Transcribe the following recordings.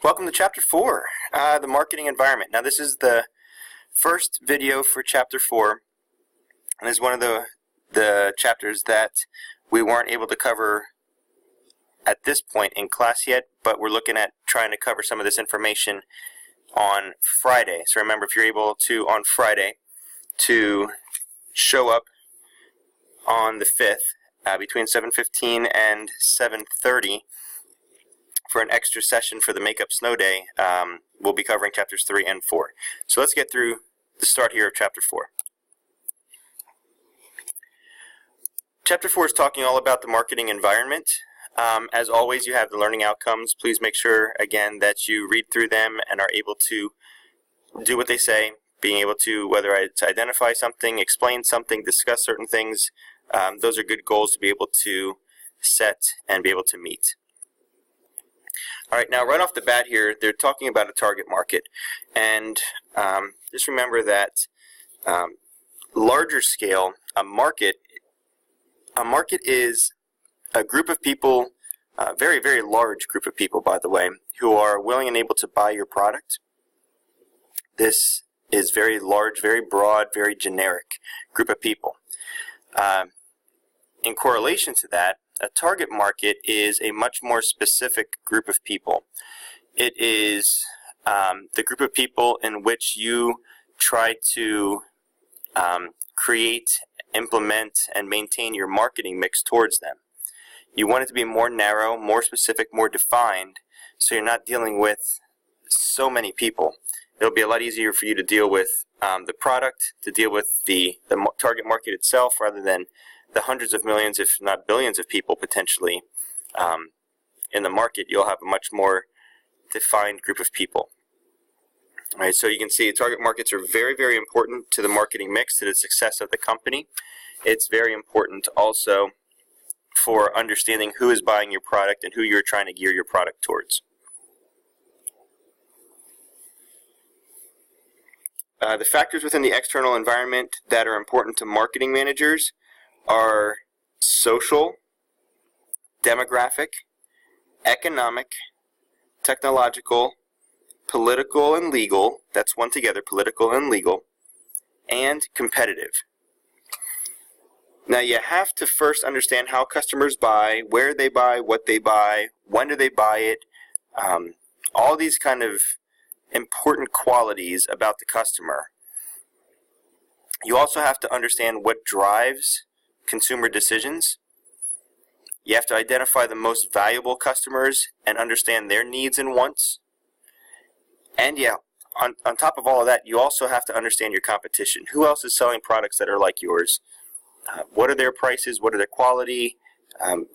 Welcome to Chapter 4, the marketing environment. Now this is the first video for Chapter 4, and is one of the chapters that we weren't able to cover at this point in class yet, but we're looking at trying to cover some of this information on Friday. So remember, if you're able to, on Friday, to show up on the 5th between 7:15 and 7:30 for an extra session for the Makeup Snow Day, we'll be covering chapters 3 and 4. So let's get through the start here of chapter 4. Chapter 4 is talking all about the marketing environment. As always, you have the learning outcomes. Please make sure, again, that you read through them and are able to do what they say, being able to, whether it's identify something, explain something, discuss certain things. Those are good goals to be able to set and be able to meet. All right, now right off the bat here, they're talking about a target market. And just remember that larger scale, a market is a group of people, a very, very large group of people, by the way, who are willing and able to buy your product. This is very large, very broad, very generic group of people. In correlation to that, a target market is a much more specific group of people. It is the group of people in which you try to create, implement, and maintain your marketing mix towards them. You want it to be more narrow, more specific, more defined, so you're not dealing with so many people. It'll be a lot easier for you to deal with the product, to deal with the target market itself, rather than the hundreds of millions, if not billions of people potentially in the market. You'll have a much more defined group of people. All right, so you can see target markets are very, very important to the marketing mix, to the success of the company. It's very important also for understanding who is buying your product and who you're trying to gear your product towards. The factors within the external environment that are important to marketing managers are social, demographic, economic, technological, political and legal, that's one together, political and legal, and competitive. Now you have to first understand how customers buy, where they buy, what they buy, when do they buy it, all these kind of important qualities about the customer. You also have to understand what drives consumer decisions. You have to identify the most valuable customers and understand their needs and wants. And yeah, on top of all of that, you also have to understand your competition. Who else is selling products that are like yours? What are their prices? What are their quality?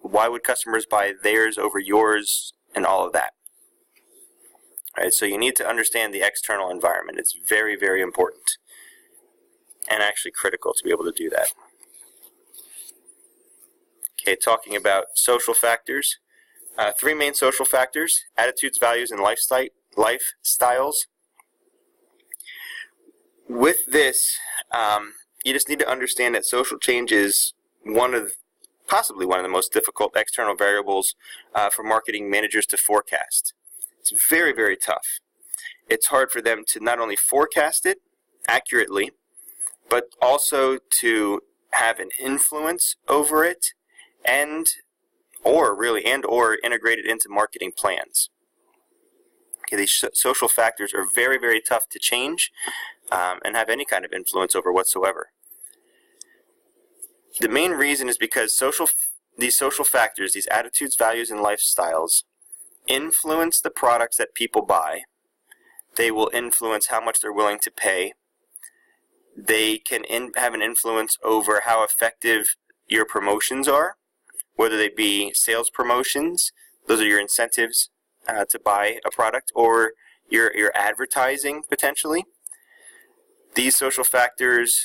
Why would customers buy theirs over yours? And all of that. All right, so you need to understand the external environment. It's very, very important and actually critical to be able to do that. Okay, talking about social factors. 3 main social factors: attitudes, values, and lifestyles. With this, you just need to understand that social change is possibly one of the most difficult external variables for marketing managers to forecast. It's very, very tough. It's hard for them to not only forecast it accurately, but also to have an influence over it or integrate it into marketing plans. Okay, these social factors are very, very tough to change and have any kind of influence over whatsoever. The main reason is because these social factors, these attitudes, values, and lifestyles, influence the products that people buy. They will influence how much they're willing to pay. They can have an influence over how effective your promotions are, whether they be sales promotions, those are your incentives to buy a product, or your advertising potentially. These social factors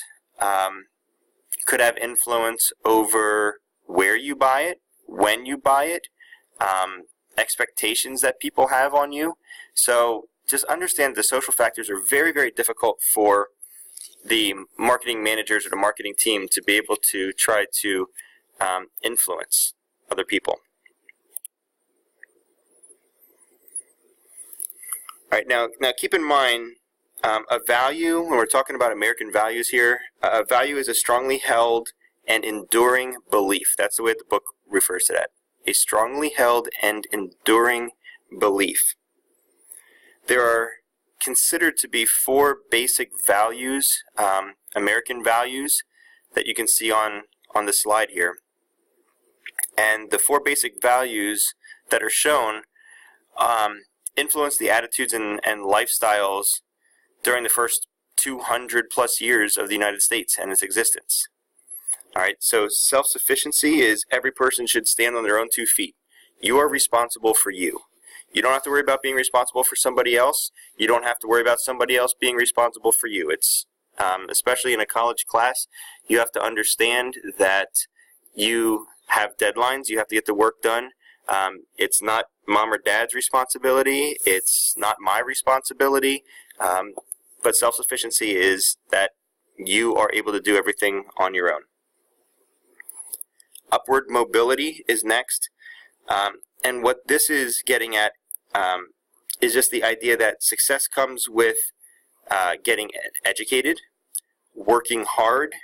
could have influence over where you buy it, when you buy it, expectations that people have on you. So just understand the social factors are very, very difficult for the marketing managers or the marketing team to be able to try to influence other people. All right, now keep in mind, a value, when we're talking about American values here, a value is a strongly held and enduring belief. That's the way the book refers to that. A strongly held and enduring belief. There are considered to be 4 basic values, American values, that you can see on the slide here. And the 4 basic values that are shown influence the attitudes and lifestyles during the first 200 plus years of the United States and its existence. All right, so self-sufficiency is every person should stand on their own 2 feet. You are responsible for you. You don't have to worry about being responsible for somebody else. You don't have to worry about somebody else being responsible for you. It's especially in a college class, you have to understand that you have deadlines. You have to get the work done. It's not mom or dad's responsibility. It's not my responsibility. But self-sufficiency is that you are able to do everything on your own. Upward mobility is next. And what this is getting at is just the idea that success comes with getting educated, working hard,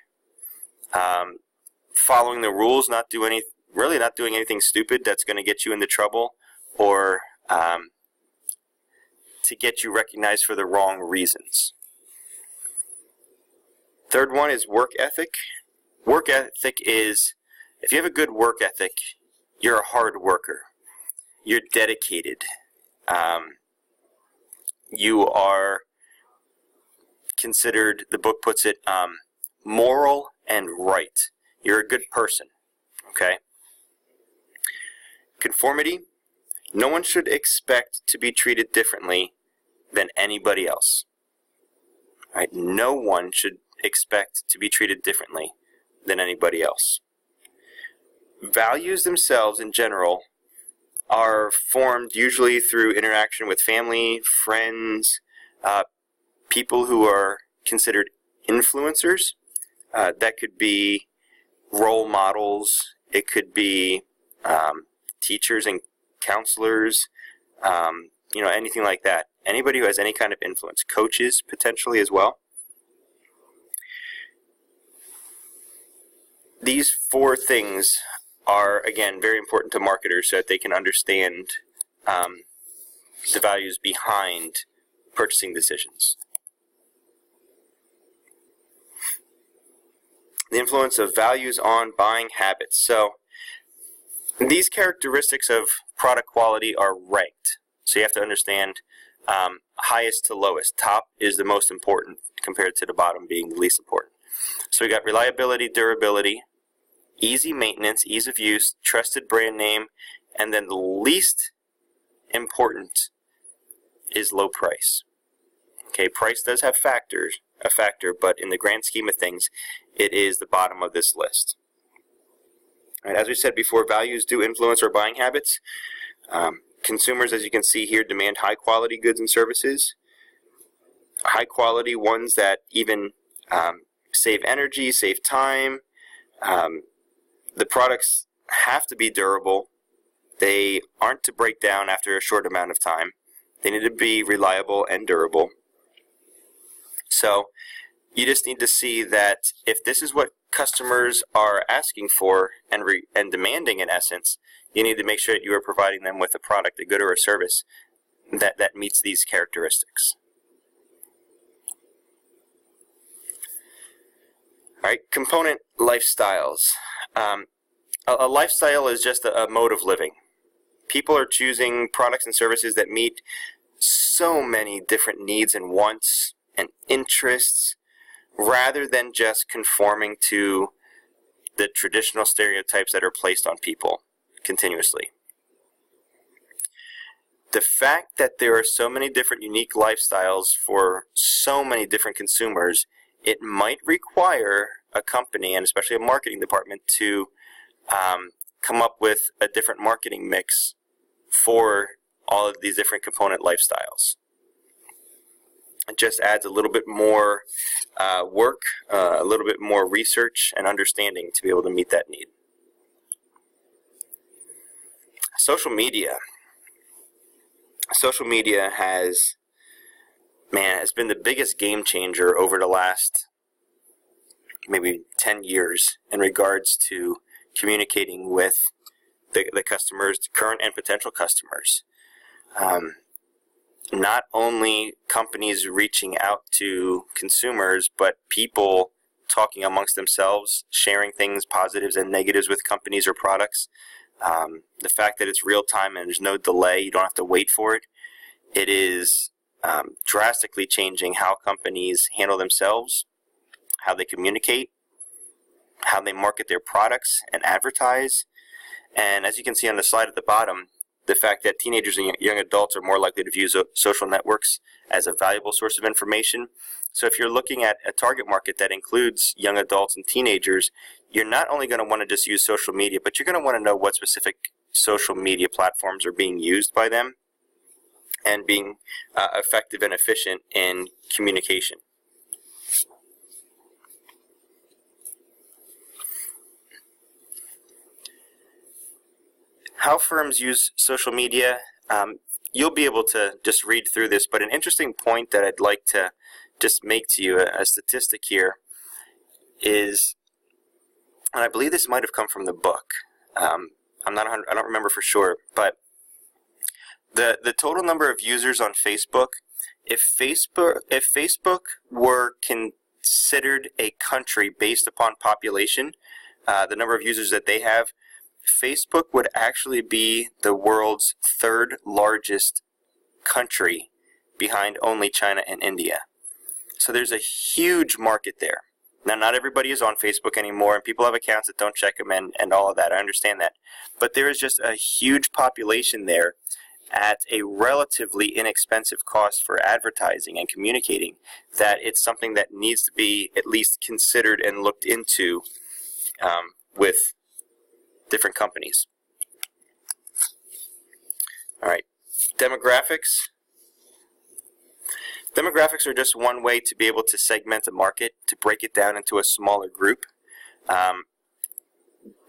following the rules, not doing anything stupid that's going to get you into trouble or to get you recognized for the wrong reasons. Third one is work ethic. Work ethic is, if you have a good work ethic, you're a hard worker. You're dedicated. You are considered, the book puts it, moral and right. You're a good person. Okay? Conformity. No one should expect to be treated differently than anybody else. Right? No one should expect to be treated differently than anybody else. Values themselves in general are formed usually through interaction with family, friends, people who are considered influencers. That could be role models. It could be teachers and counselors, anything like that. Anybody who has any kind of influence. Coaches, potentially, as well. These 4 things are, again, very important to marketers so that they can understand the values behind purchasing decisions. The influence of values on buying habits. So these characteristics of product quality are ranked. So you have to understand highest to lowest. Top is the most important compared to the bottom being the least important. So we got reliability, durability, easy maintenance, ease of use, trusted brand name, and then the least important is low price. Okay, price does have a factor, but in the grand scheme of things, it is the bottom of this list. All right, as we said before, values do influence our buying habits. Consumers, as you can see here, demand high quality goods and services. High quality ones that even save energy, save time. The products have to be durable. They aren't to break down after a short amount of time. They need to be reliable and durable. So you just need to see that if this is what customers are asking for and demanding, in essence, you need to make sure that you are providing them with a product, a good or a service that meets these characteristics. All right, component lifestyles. A lifestyle is just a mode of living. People are choosing products and services that meet so many different needs and wants and interests, rather than just conforming to the traditional stereotypes that are placed on people continuously. The fact that there are so many different unique lifestyles for so many different consumers, it might require a company, and especially a marketing department, to come up with a different marketing mix for all of these different component lifestyles. It just adds a little bit more work, a little bit more research and understanding to be able to meet that need. Social media. Social media has man, has been the biggest game changer over the last maybe 10 years in regards to communicating with the customers, current and potential customers. Not only companies reaching out to consumers, but people talking amongst themselves, sharing things, positives and negatives with companies or products. The fact that it's real time and there's no delay, you don't have to wait for it. It is drastically changing how companies handle themselves, how they communicate, how they market their products and advertise. And as you can see on the slide at the bottom, the fact that teenagers and young adults are more likely to view social networks as a valuable source of information. So if you're looking at a target market that includes young adults and teenagers, you're not only going to want to just use social media, but you're going to want to know what specific social media platforms are being used by them and being effective and efficient in communication. How firms use social media, you'll be able to just read through this, but an interesting point that I'd like to just make to you, a statistic here, is, and I believe this might have come from the book, I don't remember for sure, but the total number of users on Facebook, if Facebook were considered a country based upon population, the number of users that they have, Facebook would actually be the world's third largest country behind only China and India. So there's a huge market there. Now, not everybody is on Facebook anymore, and people have accounts that don't check them and all of that. I understand that. But there is just a huge population there at a relatively inexpensive cost for advertising and communicating, that it's something that needs to be at least considered and looked into with different companies. All right, demographics. Demographics are just one way to be able to segment a market, to break it down into a smaller group.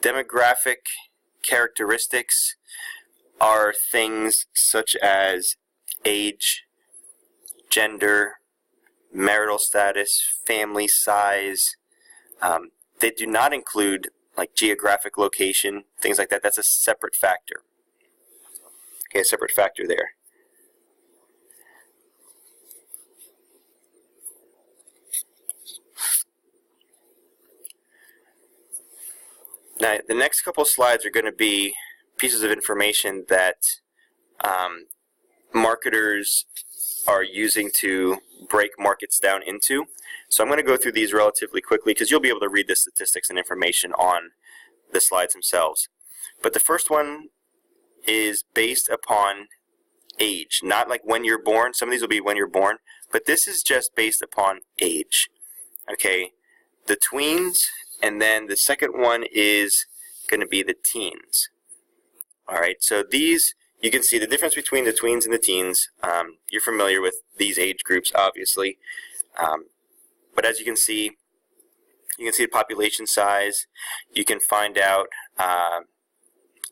Demographic characteristics are things such as age, gender, marital status, family size. They do not include like geographic location, things like that. That's a separate factor. Okay, a separate factor there. Now, the next couple slides are going to be pieces of information that marketers are using to break markets down into. So I'm going to go through these relatively quickly because you'll be able to read the statistics and information on the slides themselves. But the first one is based upon age, not like when you're born. Some of these will be when you're born, but this is just based upon age. Okay, the tweens, and then the second one is going to be the teens. All right, so these, you can see the difference between the tweens and the teens. You're familiar with these age groups, obviously. But as you can see the population size. You can find out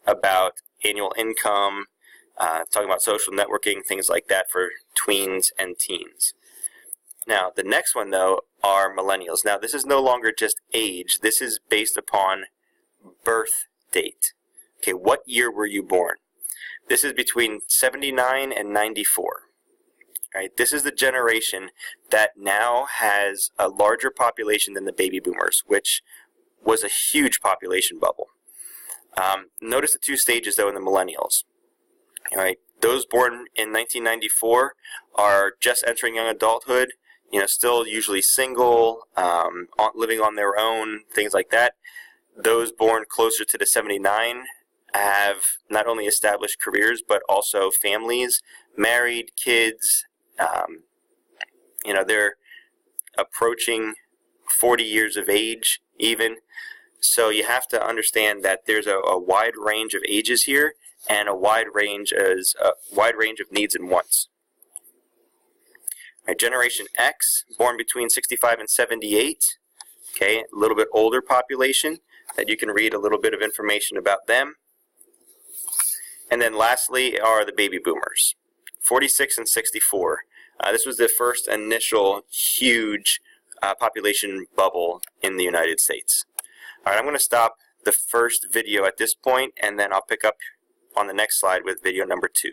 about annual income, talking about social networking, things like that for tweens and teens. Now, the next one, though, are millennials. Now, this is no longer just age. This is based upon birth date. Okay, what year were you born? This is between 79 and 94. Right? This is the generation that now has a larger population than the baby boomers, which was a huge population bubble. Notice the two stages, though, in the millennials. All right, those born in 1994 are just entering young adulthood, still usually single, living on their own, things like that. Those born closer to the 79 have not only established careers, but also families, married, kids. They're approaching 40 years of age even. So you have to understand that there's a wide range of ages here and a wide range of needs and wants. Right, Generation X, born between 65 and 78. Okay, a little bit older population that you can read a little bit of information about them. And then lastly are the baby boomers, 46 and 64. This was the first initial huge population bubble in the United States. All right, I'm going to stop the first video at this point, and then I'll pick up on the next slide with video number 2.